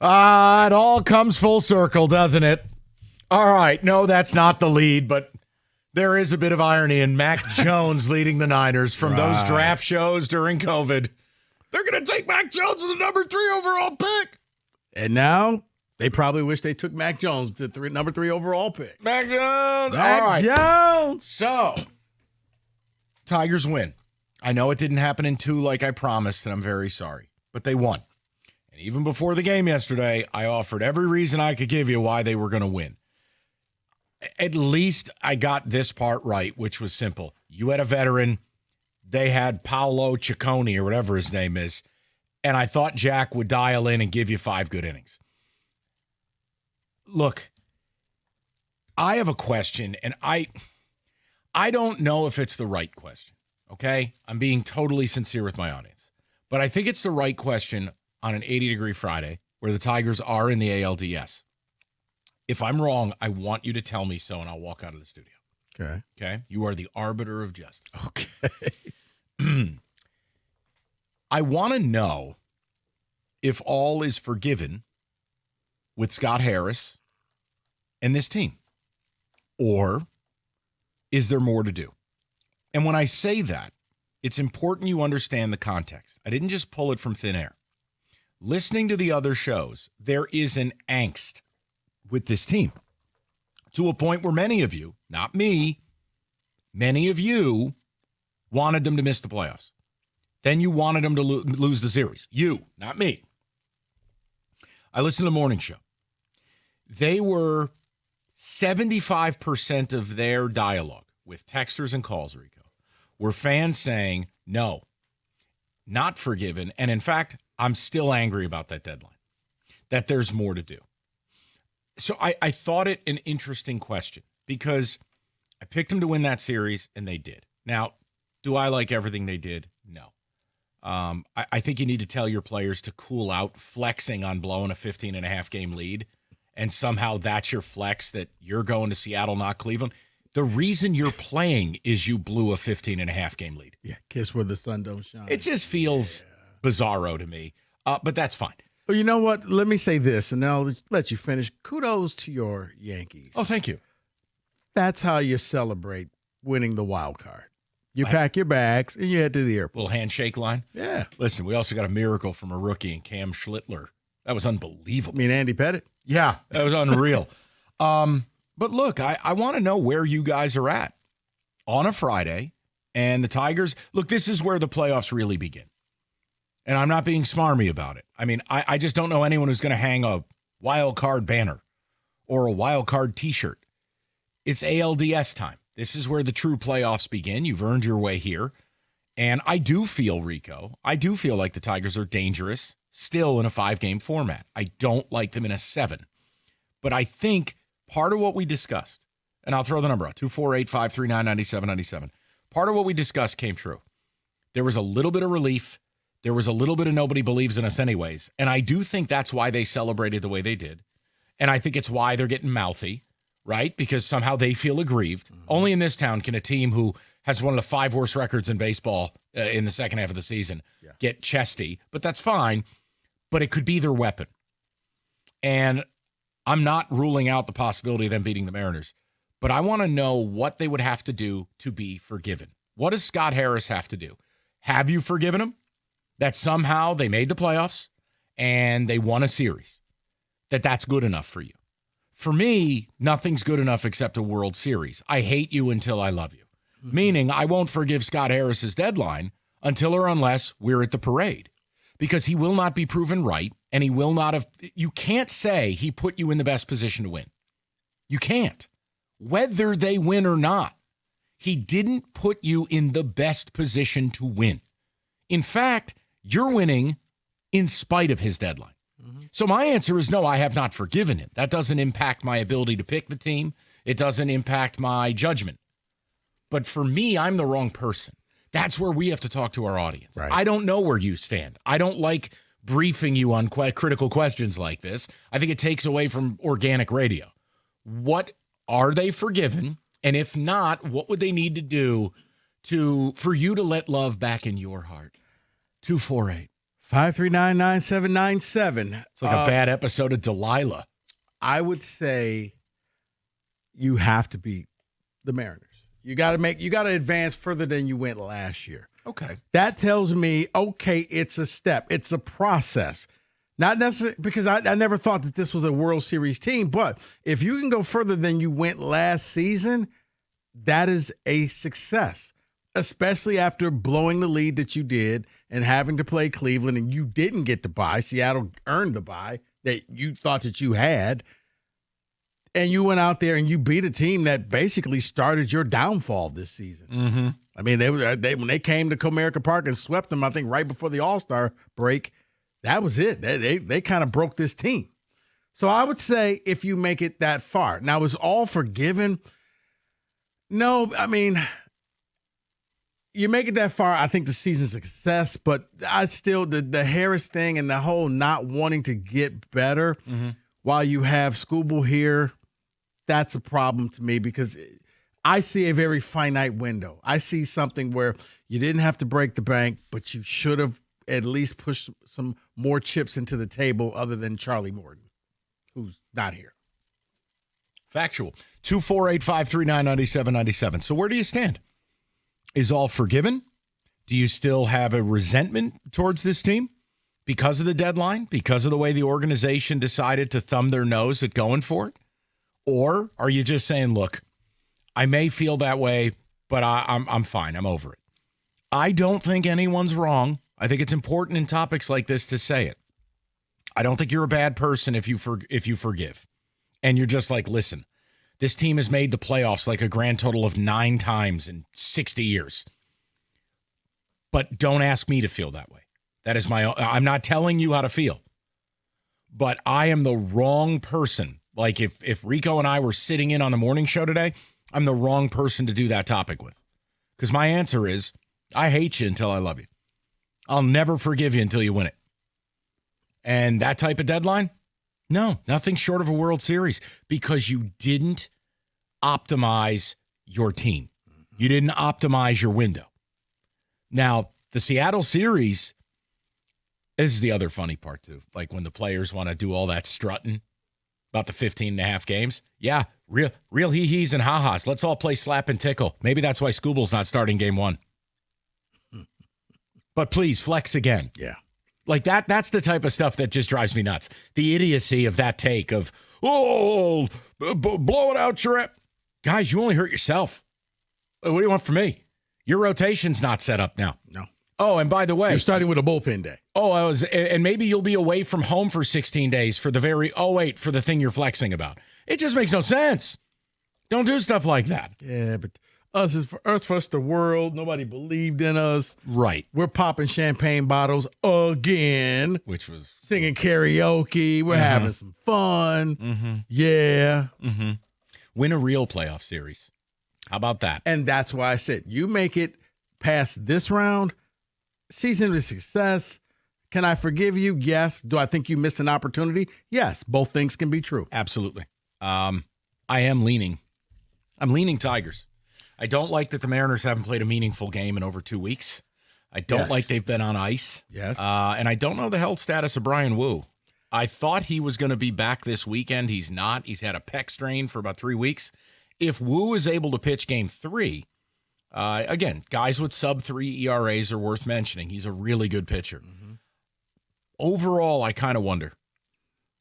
It all comes full circle, doesn't it? All right. No, that's not the lead, but there is a bit of irony in Mac Jones leading the Niners from those draft shows during COVID. They're going to take Mac Jones as the number 3 overall pick. And now they probably wish they took Mac Jones, the number 3 overall pick. Mac Jones. Mac Jones. So, Tigers win. I know it didn't happen in 2 like I promised, and I'm very sorry. But they won. And even before the game yesterday, I offered every reason I could give you why they were going to win. At least I got this part right, which was simple. You had a veteran. They had Paolo Ciccone or whatever his name is. And I thought Jack would dial in and give you 5 good innings. Look, I have a question, and I don't know if it's the right question, okay? I'm being totally sincere with my audience. But I think it's the right question on an 80-degree Friday where the Tigers are in the ALDS. If I'm wrong, I want you to tell me so, and I'll walk out of the studio. Okay. Okay? You are the arbiter of justice. Okay. I want to know if all is forgiven with Scott Harris and this team, or is there more to do? And when I say that, it's important you understand the context. I didn't just pull it from thin air. Listening to the other shows, there is an angst with this team to a point where many of you, not me, many of you wanted them to miss the playoffs. Then you wanted them to lose the series. You, not me. I listened to the morning show. They were 75% of their dialogue with texters and calls, Rico, were fans saying, no, not forgiven. And in fact, I'm still angry about that deadline, that there's more to do. So I thought it an interesting question because I picked them to win that series, and they did. Now, do I like everything they did? No. I think you need to tell your players to cool out flexing on blowing a 15.5 game lead, and somehow that's your flex that you're going to Seattle, not Cleveland. The reason you're playing is you blew a 15.5 game lead. Yeah, kiss where the sun don't shine. It just feels bizarro to me, but that's fine. Well, you know what? Let me say this, and then I'll let you finish. Kudos to your Yankees. Oh, thank you. That's how you celebrate winning the wild card. You pack your bags, and you head to the airport. Little handshake line? Yeah. Listen, we also got a miracle from a rookie in Cam Schlittler. That was unbelievable. I mean, Andy Pettit? Yeah, that was unreal. But look, I want to know where you guys are at on a Friday. And the Tigers, look, this is where the playoffs really begin. And I'm not being smarmy about it. I mean, I just don't know anyone who's going to hang a wild card banner or a wild card T-shirt. It's ALDS time. This is where the true playoffs begin. You've earned your way here. And I do feel, Rico, like the Tigers are dangerous still in a 5-game format. I don't like them in a 7. But I think part of what we discussed, and I'll throw the number out, 248-539-9797. Part of what we discussed came true. There was a little bit of relief. There was a little bit of nobody believes in us anyways. And I do think that's why they celebrated the way they did. And I think it's why they're getting mouthy, right? Because somehow they feel aggrieved. Mm-hmm. Only in this town can a team who has one of the 5 worst records in baseball in the second half of the season get chesty. But that's fine. But it could be their weapon. And I'm not ruling out the possibility of them beating the Mariners. But I want to know what they would have to do to be forgiven. What does Scott Harris have to do? Have you forgiven him? That somehow they made the playoffs and they won a series. That's good enough for you. For me, nothing's good enough except a World Series. I hate you until I love you. Mm-hmm. Meaning I won't forgive Scott Harris's deadline until or unless we're at the parade. Because he will not be proven right, and he will not have. You can't say he put you in the best position to win. You can't. Whether they win or not, he didn't put you in the best position to win. In fact, you're winning in spite of his deadline. Mm-hmm. So my answer is no, I have not forgiven him. That doesn't impact my ability to pick the team. It doesn't impact my judgment. But for me, I'm the wrong person. That's where we have to talk to our audience. Right. I don't know where you stand. I don't like briefing you on critical questions like this. I think it takes away from organic radio. What are they forgiven? And if not, what would they need to do for you to let love back in your heart? 539-9797. It's like a bad episode of Delilah. I would say you have to beat the Mariners. You got to advance further than you went last year. Okay. That tells me, okay, it's a step. It's a process. Not necessarily because I never thought that this was a World Series team, but if you can go further than you went last season, that is a success, especially after blowing the lead that you did and having to play Cleveland and you didn't get the bye. Seattle earned the bye that you thought that you had. And you went out there and you beat a team that basically started your downfall this season. Mm-hmm. I mean, they when they came to Comerica Park and swept them, I think right before the All-Star break, that was it. They kind of broke this team. So I would say if you make it that far. Now, is all forgiven? No, I mean, you make it that far, I think the season's a success, but I still, the Harris thing and the whole not wanting to get better while you have Skubal here, that's a problem to me because I see a very finite window. I see something where you didn't have to break the bank, but you should have at least pushed some more chips into the table other than Charlie Morton, who's not here. Factual. 248-539-9797. So where do you stand? Is all forgiven? Do you still have a resentment towards this team because of the deadline, because of the way the organization decided to thumb their nose at going for it? Or are you just saying, look, I may feel that way, but I'm fine. I'm over it. I don't think anyone's wrong. I think it's important in topics like this to say it. I don't think you're a bad person if you forgive. And you're just like, listen, this team has made the playoffs like a grand total of 9 times in 60 years. But don't ask me to feel that way. That is I'm not telling you how to feel. But I am the wrong person. Like if Rico and I were sitting in on the morning show today, I'm the wrong person to do that topic with. Because my answer is, I hate you until I love you. I'll never forgive you until you win it. And that type of deadline? No, nothing short of a World Series because you didn't optimize your team. You didn't optimize your window. Now, the Seattle series, this is the other funny part too. Like when the players want to do all that strutting about the 15 and a half games. Yeah, real hee-hees and ha-has. Let's all play slap and tickle. Maybe that's why Skubal's not starting game 1. But please, flex again. Yeah. Like that's the type of stuff that just drives me nuts. The idiocy of that take of, blow it out your guys, you only hurt yourself. What do you want from me? Your rotation's not set up now. No. Oh, and by the way, you're starting with a bullpen day. Oh, and maybe you'll be away from home for 16 days for the for the thing you're flexing about. It just makes no sense. Don't do stuff like that. Yeah, but us is for us the world. Nobody believed in us. Right. We're popping champagne bottles again. Which was singing karaoke. We're having some fun. Mm-hmm. Yeah. Mm-hmm. Win a real playoff series. How about that? And that's why I said you make it past this round. Season of success. Can I forgive you? Yes. Do I think you missed an opportunity? Yes. Both things can be true. Absolutely. I'm leaning Tigers. I don't like that the Mariners haven't played a meaningful game in over 2 weeks. I don't like they've been on ice. Yes. And I don't know the health status of Brian Wu. I thought he was going to be back this weekend. He's not. He's had a pec strain for about 3 weeks. If Wu is able to pitch game 3, again, guys with sub-3 ERAs are worth mentioning. He's a really good pitcher. Mm-hmm. Overall, I kind of wonder.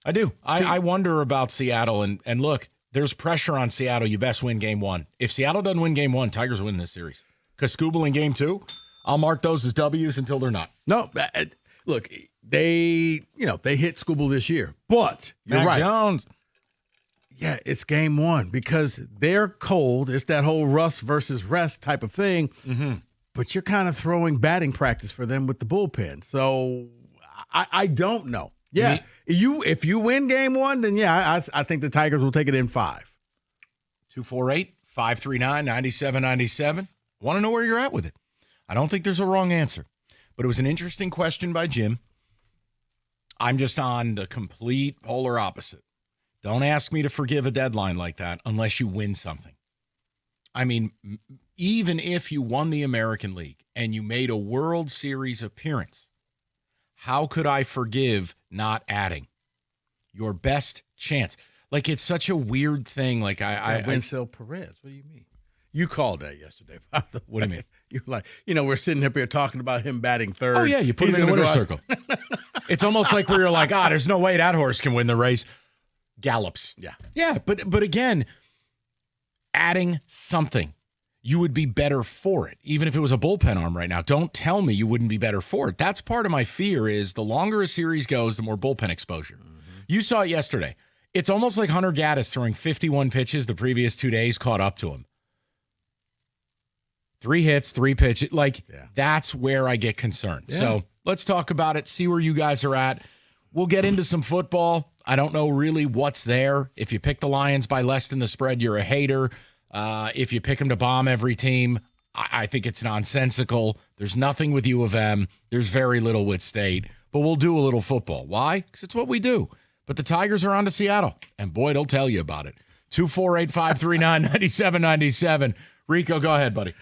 I do. I wonder about Seattle. And look, there's pressure on Seattle. You best win game 1. If Seattle doesn't win game 1, Tigers win this series. Because Skubal in game 2, I'll mark those as W's until they're not. No, look, they hit Skubal this year. But you're Mac right. Jones. Yeah, it's game 1 because they're cold. It's that whole rust versus rest type of thing. Mm-hmm. But you're kind of throwing batting practice for them with the bullpen. So I don't know. Yeah, if you win game 1, then yeah, I think the Tigers will take it in 5. 248-539-9797. Want to know where you're at with it. I don't think there's a wrong answer. But it was an interesting question by Jim. I'm just on the complete polar opposite. Don't ask me to forgive a deadline like that unless you win something. I mean, even if you won the American League and you made a World Series appearance, how could I forgive not adding? Your best chance. Like, it's such a weird thing. Like, Winsell Perez. What do you mean? You called that yesterday. By the way. What do you mean? You're like, we're sitting up here talking about him batting third. Oh, yeah, you put him in the winner's circle. It's almost like where you're like, there's no way that horse can win the race. Gallops. Yeah. Yeah, but again, adding something, you would be better for it. Even if it was a bullpen arm right now, don't tell me you wouldn't be better for it. That's part of my fear is the longer a series goes, the more bullpen exposure. Mm-hmm. You saw it yesterday. It's almost like Hunter Gaddis throwing 51 pitches the previous 2 days caught up to him. 3 hits, 3 pitches. That's where I get concerned. Yeah. So let's talk about it, see where you guys are at. We'll get into some football. I don't know really what's there. If you pick the Lions by less than the spread, you're a hater. If you pick them to bomb every team, I think it's nonsensical. There's nothing with U of M. There's very little with State. But we'll do a little football. Why? Because it's what we do. But the Tigers are on to Seattle. And Boyd will tell you about it. 248-539-9797. Rico, go ahead, buddy.